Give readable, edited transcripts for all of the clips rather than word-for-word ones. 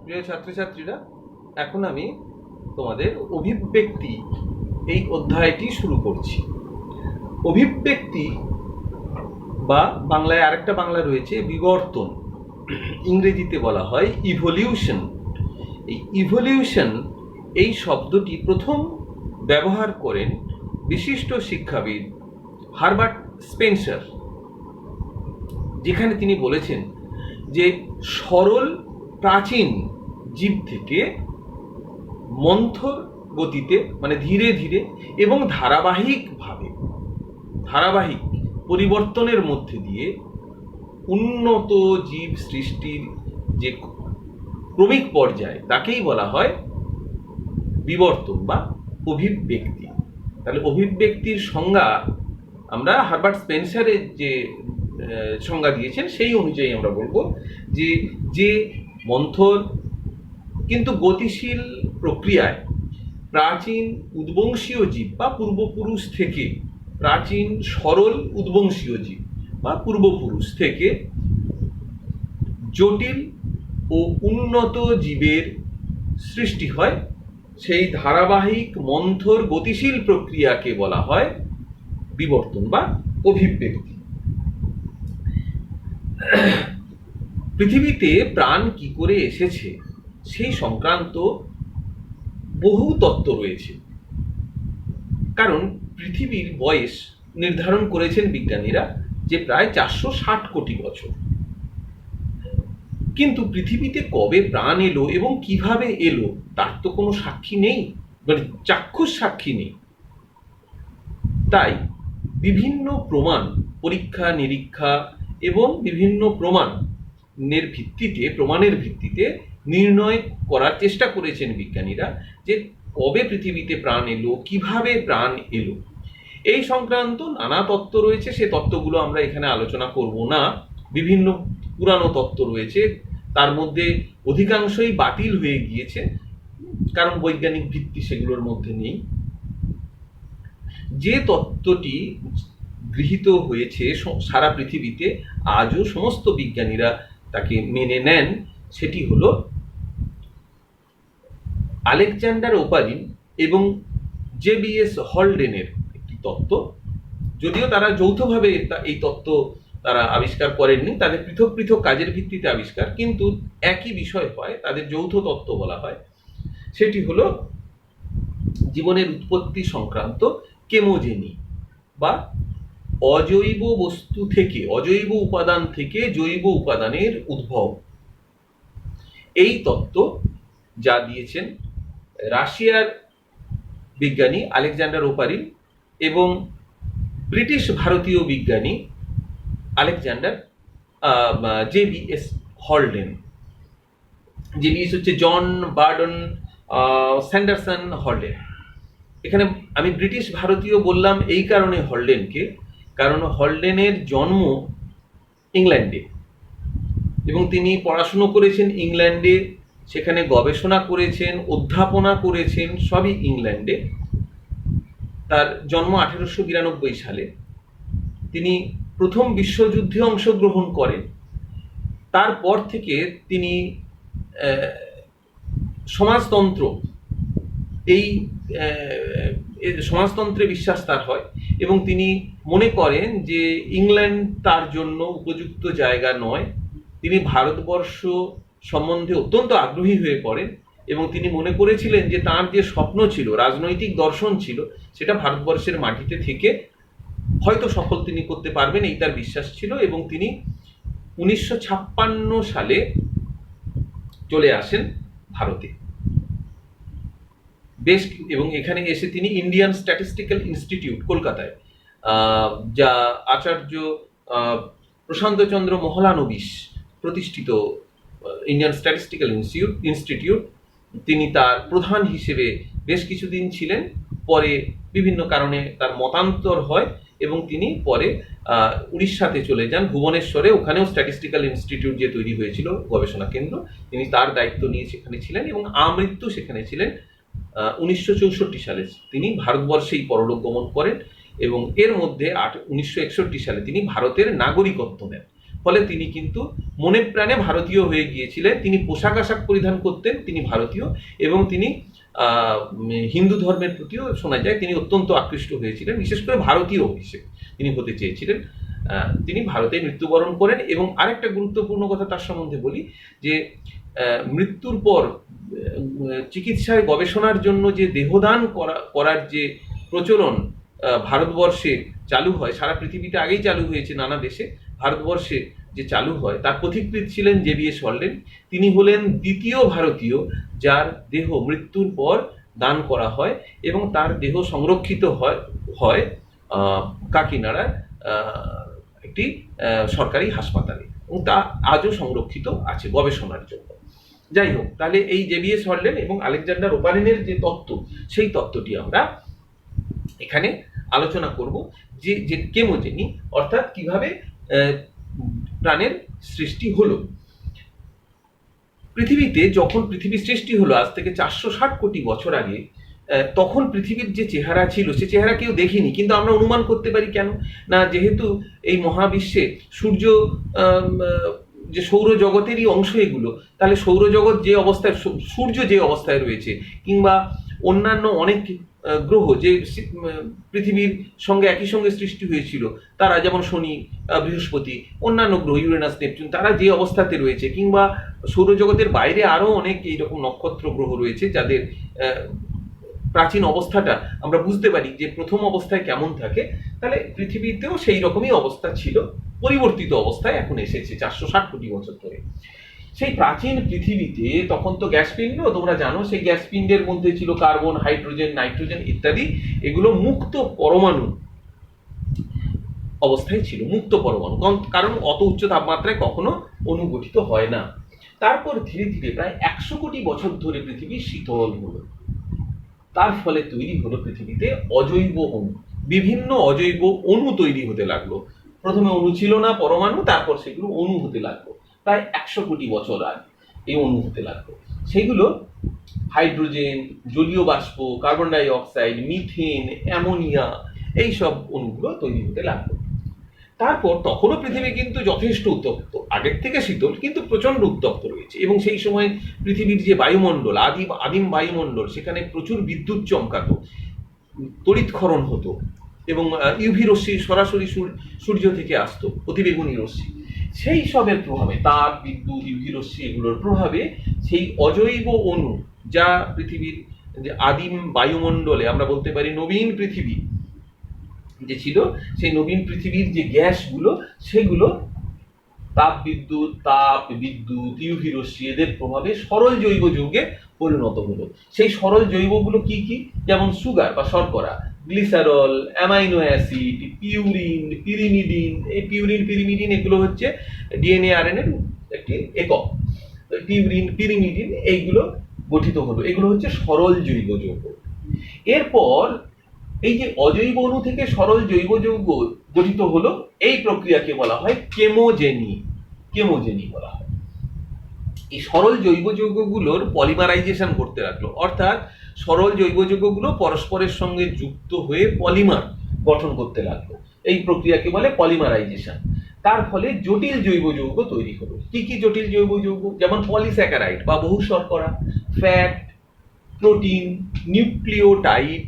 প্রিয় ছাত্রছাত্রীরা, এখন আমি তোমাদের অভিব্যক্তি এই অধ্যায়টি শুরু করছি। অভিব্যক্তি বা বাংলায় আরেকটা বাংলা রয়েছে বিবর্তন, ইংরেজিতে বলা হয় ইভলিউশন। এই ইভলিউশন এই শব্দটি প্রথম ব্যবহার করেন বিশিষ্ট শিক্ষাবিদ হারবার্ট স্পেন্সার, যেখানে তিনি বলেছেন যে সরল প্রাচীন জীব থেকে মন্থর গতিতে, মানে ধীরে ধীরে এবং ধারাবাহিক পরিবর্তনের মধ্যে দিয়ে উন্নত জীব সৃষ্টির যে ক্রমিক পর্যায় তাকেই বলা হয় বিবর্তন বা অভিব্যক্তি। তাহলে অভিব্যক্তির সংজ্ঞা আমরা হারবার্ট স্পেন্সারের যে সংজ্ঞা দিয়েছেন সেই অনুযায়ী আমরা বলবো যে মন্থর কিন্তু গতিশীল প্রক্রিয়ায় প্রাচীন উদ্বংশীয় জীব বা পূর্বপুরুষ থেকে, প্রাচীন সরল উদ্বংশীয় জীব বা পূর্বপুরুষ থেকে জটিল ও উন্নত জীবের সৃষ্টি হয়, সেই ধারাবাহিক মন্থর গতিশীল প্রক্রিয়াকে বলা হয় বিবর্তন বা অভিব্যক্তি। পৃথিবীতে প্রাণ কি করে এসেছে সেই সংক্রান্ত বহু তত্ত্ব রয়েছে, কারণ পৃথিবীর বয়স নির্ধারণ করেছেন বিজ্ঞানীরা যে প্রায় 460 কোটি বছর। কিন্তু পৃথিবীতে কবে প্রাণ এলো এবং কিভাবে এলো তার তো কোনো সাক্ষী নেই, মানে চাক্ষুষ সাক্ষী নেই। তাই বিভিন্ন প্রমাণ, পরীক্ষা নিরীক্ষা এবং বিভিন্ন প্রমাণের ভিত্তিতে নির্ণয় করার চেষ্টা করেছেন বিজ্ঞানীরা যে কবে পৃথিবীতে প্রাণ এলো, কিভাবে প্রাণ এলো। এই সংক্রান্ত নানা তত্ত্ব রয়েছে, সে তত্ত্বগুলো আমরা এখানে আলোচনা করব না। বিভিন্ন পুরানো তত্ত্ব রয়েছে, তার মধ্যে অধিকাংশই বাতিল হয়ে গিয়েছে, কারণ বৈজ্ঞানিক ভিত্তি সেগুলোর মধ্যে নেই। যে তত্ত্বটি গৃহীত হয়েছে সারা পৃথিবীতে, আজও সমস্ত বিজ্ঞানীরা তাকে মেনে নেন, সেটি হলো আলেকজান্ডার ওপারিন এবং জেবিএস হলডেনের একটি তত্ত্ব। যদিও তারা যৌথভাবে এই তত্ত্ব তারা আবিষ্কার করেননি, তাদের পৃথক পৃথক কাজের ভিত্তিতে আবিষ্কার, কিন্তু একই বিষয় হয়, তাদের যৌথ তত্ত্ব বলা হয়। সেটি হলো জীবনের উৎপত্তি সংক্রান্ত কেমোজেনি বা অজৈব বস্তু থেকে, অজৈব উপাদান থেকে জৈব উপাদানের উদ্ভব। এই তত্ত্ব যা দিয়েছেন রাশিয়ার বিজ্ঞানী আলেকজান্ডার ওপারিন এবং ব্রিটিশ ভারতীয় বিজ্ঞানী আলেকজান্ডার জেবিএস হলডেন। জেবিএস হচ্ছে জন বার্ডন স্যান্ডারসন হলডেন। এখানে আমি ব্রিটিশ ভারতীয় বললাম এই কারণে হলডেনকে, কারণ হলডেনের জন্ম ইংল্যান্ডে এবং তিনি পড়াশুনো করেছেন ইংল্যান্ডে, সেখানে গবেষণা করেছেন, অধ্যাপনা করেছেন, সবই ইংল্যান্ডে। তার জন্ম 1892 সালে। তিনি প্রথম বিশ্বযুদ্ধে অংশগ্রহণ করেন। তারপর থেকে তিনি সমাজতন্ত্রে বিশ্বাস তার হয় এবং তিনি মনে করেন যে ইংল্যান্ড তার জন্য উপযুক্ত জায়গা নয়। তিনি ভারতবর্ষ সম্বন্ধে অত্যন্ত আগ্রহী হয়ে পড়েন এবং তিনি মনে করেছিলেন যে তার যে স্বপ্ন ছিল, রাজনৈতিক দর্শন ছিল, সেটা ভারতবর্ষের মাটিতে থেকে হয়তো সফল তিনি করতে পারবেন, এই তার বিশ্বাস ছিল। এবং তিনি 1956 সালে চলে আসেন ভারতে এবং এখানে এসে তিনি ইন্ডিয়ান স্ট্যাটিস্টিক্যাল ইনস্টিটিউট কলকাতায়, যা আচার্য প্রশান্ত চন্দ্র মহলানবিশ প্রতিষ্ঠিত ইন্ডিয়ান স্ট্যাটিস্টিক্যাল ইনস্টিটিউট, তিনি তার প্রধান হিসেবে বেশ কিছুদিন ছিলেন। পরে বিভিন্ন কারণে তার মতান্তর হয় এবং তিনি পরে উড়িষ্যাতে চলে যান, ভুবনেশ্বরে। ওখানেও স্ট্যাটিস্টিক্যাল ইনস্টিটিউট যে তৈরি হয়েছিল, গবেষণা কেন্দ্র, তিনি তার দায়িত্ব নিয়ে সেখানে ছিলেন এবং আমৃত্যু সেখানে ছিলেন। 1964 সালে তিনি ভারতবর্ষেই পরলোক গমন করেন এবং এর মধ্যে 1961 সালে তিনি ভারতের নাগরিকত্ব নেন। ফলে তিনি কিন্তু মনে প্রাণে ভারতীয় হয়ে গিয়েছিলেন। তিনি পোশাক আশাক পরিধান করতেন, তিনি ভারতীয়, এবং তিনি হিন্দু ধর্মের প্রতিও শোনা যায় তিনি অত্যন্ত আকৃষ্ট হয়েছিলেন, বিশেষ করে ভারতীয় হিসেবে তিনি হতে চেয়েছিলেন। তিনি ভারতে মৃত্যুবরণ করেন। এবং আরেকটা গুরুত্বপূর্ণ কথা তার সম্বন্ধে বলি, যে মৃত্যুর পর চিকিৎসায় গবেষণার জন্য যে দেহদান করার যে প্রচলন ভারতবর্ষে চালু হয়, সারা পৃথিবীতে আগেই চালু হয়েছে নানা দেশে, ভারতবর্ষে যে চালু হয় তার পথিকৃৎ ছিলেন জেবিএস হলডেন। তিনি হলেন দ্বিতীয় ভারতীয় যার দেহ মৃত্যুর পর দান করা হয়, এবং তার দেহ সংরক্ষিত হয় কাকিনাড়ার একটি সরকারি হাসপাতালে, এবং তা আজও সংরক্ষিত আছে গবেষণার জন্য। যাই হোক, তাহলে এই জেবিএস হলডেন এবং আলেকজান্ডার ওপারেনের যে তত্ত্ব, সেই তত্ত্বটি আমরা এখানে আলোচনা করব, যে কেমোজেনি, অর্থাৎ কিভাবে প্রাণের সৃষ্টি হলো। পৃথিবীতে যখন পৃথিবী সৃষ্টি হলো আজ থেকে 460 কোটি বছর আগে, তখন পৃথিবীর যে চেহারা ছিল সে চেহারা কেউ দেখিনি, কিন্তু আমরা অনুমান করতে পারি। কেন না, যেহেতু এই মহাবিশ্বে সূর্য যে সৌরজগতেরই অংশ এগুলো, তাহলে সৌরজগৎ যে অবস্থায়, সূর্য যে অবস্থায় রয়েছে, কিংবা অন্যান্য অনেক গ্রহ যে পৃথিবীর সঙ্গে একই সঙ্গে সৃষ্টি হয়েছিল, তারা যেমন শনি, বৃহস্পতি, অন্যান্য গ্রহ ইউরেনাস, নেপচুন, তারা যে অবস্থাতে রয়েছে, কিংবা সৌরজগতের বাইরে আরও অনেক এইরকম নক্ষত্র গ্রহ রয়েছে যাদের প্রাচীন অবস্থাটা আমরা বুঝতে পারি যে প্রথম অবস্থায় কেমন থাকে, তাহলে পৃথিবীতেও সেই রকমই অবস্থা ছিল, পরিবর্তিত অবস্থায় এখন এসেছে 460 কোটি বছর ধরে। সেই প্রাচীন পৃথিবীতে তখন তো গ্যাস পিণ্ড, তোমরা জানো, সেই গ্যাস পিণ্ডের মধ্যে ছিল কার্বন, হাইড্রোজেন, নাইট্রোজেন ইত্যাদি। এগুলো মুক্ত পরমাণু অবস্থায় ছিল, মুক্ত পরমাণু, কারণ অত উচ্চ তাপমাত্রায় কখনো অণু গঠিত হয় না। তারপর ধীরে ধীরে প্রায় 100 কোটি বছর ধরে পৃথিবী শীতল হলো। তার ফলে তৈরি হলো পৃথিবীতে অজৈব অণু, বিভিন্ন অজৈব অণু তৈরি হতে লাগলো। প্রথমে অণু ছিল না, পরমাণু, তারপর সেগুলো অণু হতে লাগলো। প্রায় 100 কোটি বছর আগে এই অণু হতে লাগলো। সেগুলো হাইড্রোজেন, জলীয় বাষ্প, carbon die oxide, methane, ammonia, এইসব অণুগুলো তৈরি হতে লাগলো। তারপর তখনও পৃথিবী কিন্তু যথেষ্ট উত্তপ্ত, আগের থেকে শীতল কিন্তু প্রচন্ড উত্তপ্ত রয়েছে, এবং সেই সময় পৃথিবীর যে বায়ুমণ্ডল, আদিম বায়ুমণ্ডল, সেখানে প্রচুর বিদ্যুৎ চমকাতো, তড়িৎক্ষরণ হতো, এবং ইউভি রশ্মি সরাসরি সূর্য থেকে আসতো, অতিবেগুনি রশ্মি। সেই সবের প্রভাবে, তাপ, বিদ্যুৎ, ইউভি রশ্মি, এগুলোর প্রভাবে সেই অজৈব অণু, যা পৃথিবীর যে আদিম বায়ুমণ্ডলে আমরা বলতে পারি নবীন পৃথিবী যে ছিল, সেই নবীন পৃথিবীর যে গ্যাসগুলো, সেগুলো তাপ বিদ্যুৎ, ইউভি রশ্মি, এদের প্রভাবে সরল জৈব যৌগে পরিণত হলো। সেই সরল জৈবগুলো কি কি? যেমন সুগার বা শর্করা, glycerol, amino acid, purine, pyrimidine. এই পিউরিন, পিরিমিডিন এগুলো হচ্ছে ডিএনএ আরএনএর একটি একক। পিউরিন, পিরিমিডিন এইগুলো গঠিত হলো, এগুলো হচ্ছে সরল জৈব যৌগ। এরপর এই যে অজৈব অণু থেকে সরল জৈব যৌগ গঠিত হলো, এই প্রক্রিয়াকে বলা হয় কেমোজেনি। কেমোজেনি বলা হয়। এই সরল জৈব যৌগগুলোর পলিমারাইজেশন করতে লাগলো, অর্থাৎ সরল জৈব যৌগগুলো পরস্পরের সঙ্গে যুক্ত হয়ে পলিমার গঠন করতে লাগলো। এই প্রক্রিয়াকে বলে পলিমারাইজেশন। তার ফলে জটিল জৈব যৌগ তৈরি হলো। কি কি জটিল জৈব যৌগ? যেমন পলিস্যাকারাইড বা বহু শর্করা, ফ্যাট, প্রোটিন, নিউক্লিওটাইড,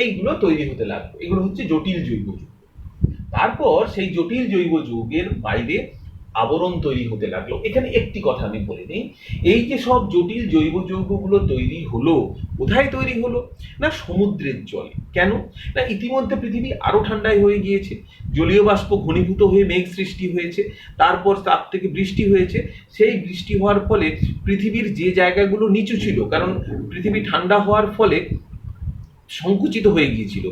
এইগুলো তৈরি হতে লাগলো। এগুলো হচ্ছে জটিল জৈব যৌগ। তারপর সেই জটিল জৈব যৌগের বাইরে আবরণ তৈরি হতে লাগলো। এখানে একটি কথা আমি বলে নিই, এই যে সব জটিল জৈব যৌগগুলো তৈরি হলো, কোথায় তৈরি হলো? না, সমুদ্রের জলে। কেন না, ইতিমধ্যে পৃথিবী আরো ঠান্ডায় হয়ে গিয়েছে, জলীয় বাষ্প ঘনীভূত হয়ে মেঘ সৃষ্টি হয়েছে, তারপর তার থেকে বৃষ্টি হয়েছে। সেই বৃষ্টি হওয়ার ফলে পৃথিবীর যে জায়গাগুলো নিচু ছিল, কারণ পৃথিবী ঠান্ডা হওয়ার ফলে সংকুচিত হয়ে গিয়েছিল,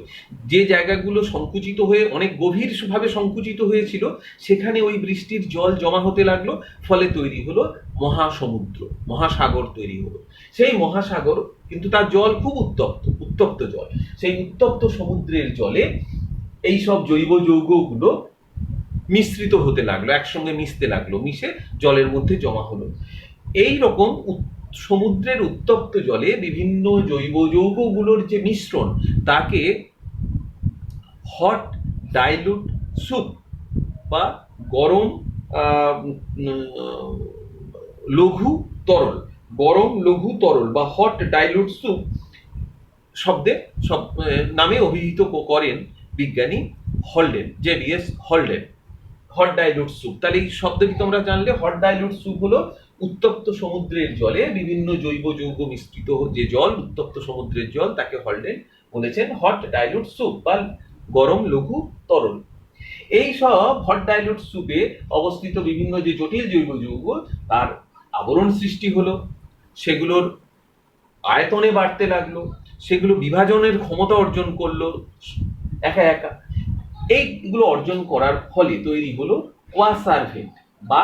যে জায়গাগুলো সংকুচিত হয়ে অনেক গভীরভাবে সংকুচিত হয়েছিল, সেখানে ওই বৃষ্টির জল জমা হতে লাগলো। ফলে তৈরি হলো মহাসমুদ্র, মহাসাগর তৈরি হলো। সেই মহাসাগর কিন্তু তার জল খুব উত্তপ্ত জল। সেই উত্তপ্ত সমুদ্রের জলে এই সব জৈব যৌগগুলো মিশ্রিত হতে লাগলো, একসঙ্গে মিশতে লাগলো, মিশে জলের মধ্যে জমা হলো। এই রকম সমুদ্রের উত্তপ্ত জলে বিভিন্ন জৈব যৌগগুলোর যে মিশ্রণ, তাকে হট ডাইলুট স্যুপ বা গরম আহ, উম, লঘু তরল, গরম লঘু তরল বা হট ডাইলুট স্যুপ শব্দে সব নামে অভিহিত করেন বিজ্ঞানী হলডেন, জেভিএস হলডেন। হট ডাইলুট স্যুপ, তাহলে এই শব্দটি তোমরা জানলে, হট ডাইলুট স্যুপ হলো উত্তপ্ত সমুদ্রের জলে বিভিন্ন জৈব যৌগ মিশ্রিত যে জল, উত্তপ্ত সমুদ্রের জল, তাকে হলডেন বলেছেন হট ডাইলুট স্যুপ বা গরম লঘু তরল। এই সব হট ডাইলুট স্যুপে অবস্থিত বিভিন্ন যে জটিল জৈব যৌগ, তার আবরণ সৃষ্টি হলো, সেগুলোর আয়তনে বাড়তে লাগলো, সেগুলো বিভাজনের ক্ষমতা অর্জন করলো একা একা। এইগুলো অর্জন করার ফলে তৈরি হলো কোয়াসারভেট বা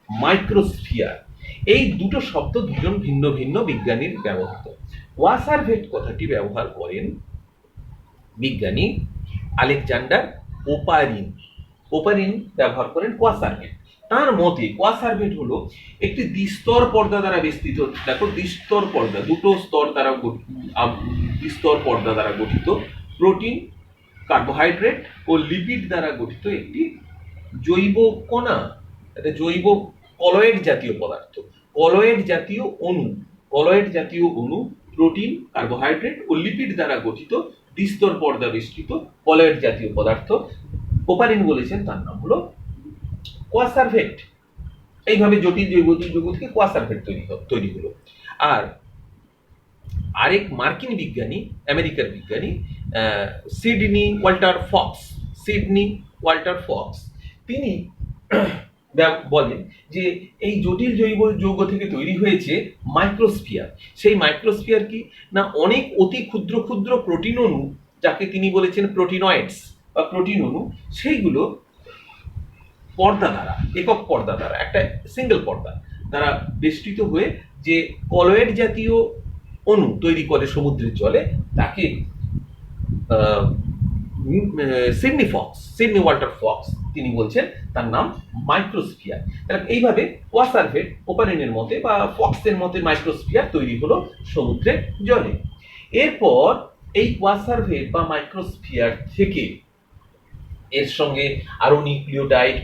মাইক্রোস্ফিয়ার। এই দুটো শব্দ দুজন ভিন্ন ভিন্ন বিজ্ঞানীর ব্যবহৃত। ওয়াসারভেট কথাটি ব্যবহার করেন বিজ্ঞানী আলেকজান্ডার ওপারিন। ওপারিন ব্যবহার করেন কোয়াসারভেট। তার মতে কোয়াসারভেট হলো একটি দ্বিস্তর পর্দা দ্বারা বেষ্টিত, দেখো দ্বিস্তর পর্দা, দুটো স্তর দ্বারা দ্বিস্তর পর্দা দ্বারা গঠিত, প্রোটিন, কার্বোহাইড্রেট ও লিপিড দ্বারা গঠিত একটি জৈব কণা, একটা জৈব কলয়েড জাতীয় পদার্থ, কলয়েড জাতীয় অণু, কলয়েড জাতীয় অণু, প্রোটিন, কার্বোহাইড্রেট ও লিপিড দ্বারা গঠিত দ্বিস্তর পর্দা বেষ্টিত কলয়েড জাতীয় পদার্থ। ওপারিন বলেছেন তার নাম হলো কোয়াসারভেট। এইভাবে জটিল জৈব যৌগ থেকে কোয়াসারভেট তৈরি হলো। আর আরেক মার্কিন বিজ্ঞানী, আমেরিকার বিজ্ঞানী Sydney Walter Fox, Sydney Walter Fox, তিনি বলেন যে এই জটিল জৈব যৌগ থেকে তৈরি হয়েছে মাইক্রোস্ফিয়ার। সেই মাইক্রোস্ফিয়ার কি না, অনেক অতি ক্ষুদ্র ক্ষুদ্র প্রোটিন অণু, যাকে তিনি বলেছেন প্রোটিনয়েডস বা প্রোটিন অণু, সেইগুলো পর্দা দ্বারা, একক পর্দা দ্বারা, একটা সিঙ্গেল পর্দা দ্বারা বেষ্টিত হয়ে যে কলয়েড জাতীয় অণু তৈরি করে সমুদ্রের জলে, তাকে সিডনি ওয়াল্টার ফক্স তিনি বলছেন তার নাম মাইক্রোস্ফিয়ার। তাহলে এইভাবে ওয়াসারভেট, ওপারিনের মতে বা ফক্সের মতে মাইক্রোস্ফিয়ার তৈরি হলো সমুদ্রের জলে। এরপর এই ওয়াসারভেট বা মাইক্রোস্ফিয়ার থেকে এর সঙ্গে আরো নিউক্লিওটাইড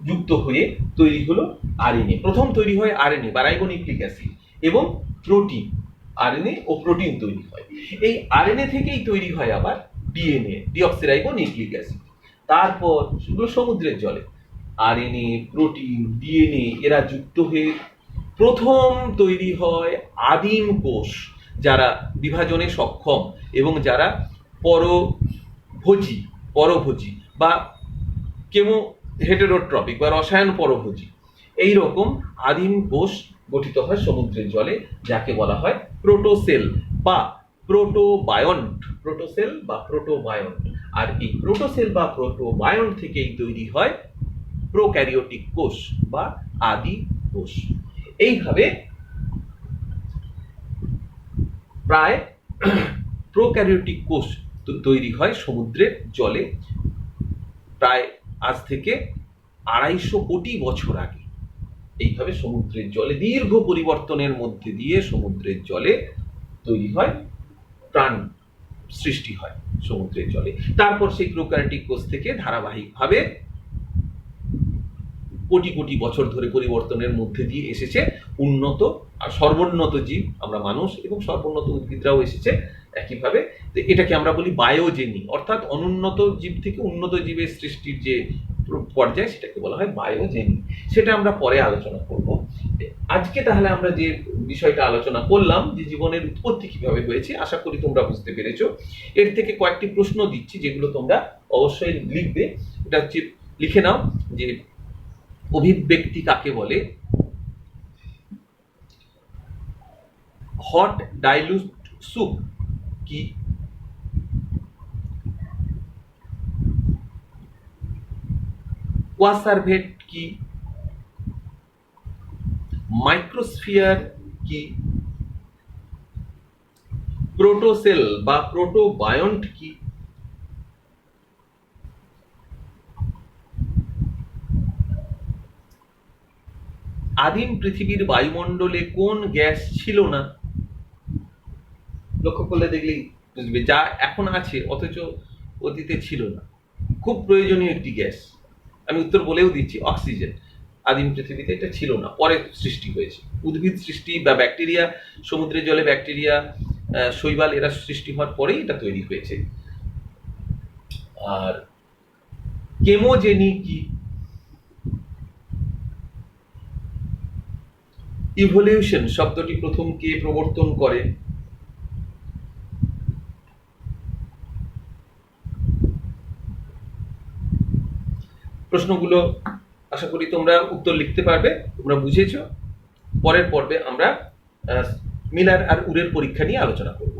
যুক্ত হয়ে তৈরি হলো আরএনএ। প্রথম তৈরি হয় আরএনএ বা রাইবোনিউক্লিক অ্যাসিড এবং প্রোটিন, আরএনএ ও প্রোটিন তৈরি হয়। এই আরএনএ থেকেই তৈরি হয় আবার ডিএনএ, ডিঅক্সিরাইবোনিউক্লিক অ্যাসিড। তারপর সেগুলো সমুদ্রের জলে আরএনএ, প্রোটিন, ডিএনএ এরা যুক্ত হয়ে প্রথম তৈরি হয় আদিম কোষ, যারা বিভাজনে সক্ষম এবং যারা পরভোজী, পরভোজী বা কেমো হেটেরোট্রপিক বা রসায়ন পরভোজী, এইরকম আদিম কোষ গঠিত হয় সমুদ্রের জলে, যাকে বলা হয় প্রোটোসেল বা প্রোটোবায়ন্ট। প্রোটোসেল বা প্রোটোবায়ন্ট। আর এই প্রোটোসেল বা প্রোটোবায়ন্ট থেকেই তৈরি হয় প্রোক্যারিওটিক কোষ বা আদি কোষ। এইভাবে প্রায় প্রোক্যারিওটিক কোষ তৈরি হয় সমুদ্রের জলে প্রায় আজ থেকে 250 কোটি বছর আগে। এইভাবে সমুদ্রের জলে দীর্ঘ পরিবর্তনের মধ্যে দিয়ে সমুদ্রের জলে তৈরি হয় প্রাণ, সৃষ্টি হয় সমুদ্রের জলে। তারপর সেই প্রোক্যারিওটিক কোষ থেকে ধারাবাহিকভাবে কোটি কোটি বছর ধরে পরিবর্তনের মধ্যে দিয়ে এসেছে উন্নত আর সর্বোন্নত জীব, আমরা মানুষ, এবং সর্বোন্নত উদ্ভিদরাও এসেছে একইভাবে। তো এটাকে আমরা বলি বায়োজেনি, অর্থাৎ অনুন্নত জীব থেকে উন্নত জীবের সৃষ্টির যে পর্যায়, সেটাকে বলা হয় বায়োজেনি। সেটা আমরা পরে আলোচনা করব। আজকে তাহলে আমরা যে বিষয়টা আলোচনা করলাম, যে জীবনের উৎপত্তি কিভাবে হয়েছে, আশা করি তোমরা বুঝতে পেরেছো। এর থেকে কয়েকটি প্রশ্ন দিচ্ছি, যেগুলো তোমরা অবশ্যই লিখবে। এটা হচ্ছে, লিখে নাও যে অভিব্যক্তি কাকে বলে, হট ডাইলুট স্যুপ কি, কোয়াসারভেট কি, মাইক্রোস্ফিয়ার কি, প্রোটোসেল বা প্রোটোবায়ন্ট কি, আদিম পৃথিবীর বায়ুমণ্ডলে কোন গ্যাস ছিল না। লক্ষ্য করলে দেখলেই বুঝবে, যা এখন আছে অথচ অতীতে ছিল না, খুব প্রয়োজনীয় একটি গ্যাস। আমি উত্তর বলেও দিচ্ছি, অক্সিজেন। আদিম পৃথিবীতে এটা ছিল না, পরে সৃষ্টি হয়েছে। উদ্ভিদ সৃষ্টি বা ব্যাকটেরিয়া, সমুদ্রের জলে ব্যাকটেরিয়া, শৈবাল এরা সৃষ্টি হওয়ার পরেই এটা তৈরি হয়েছে। আর কেমোজেনি কি? ইভলিউশন শব্দটি প্রথম কে প্রবর্তন করে? প্রশ্নগুলো আশা করি তোমরা উত্তর লিখতে পারবে, তোমরা বুঝেছো। পরের পর্বে আমরা মিলার আর উরের পরীক্ষা নিয়ে আলোচনা করব।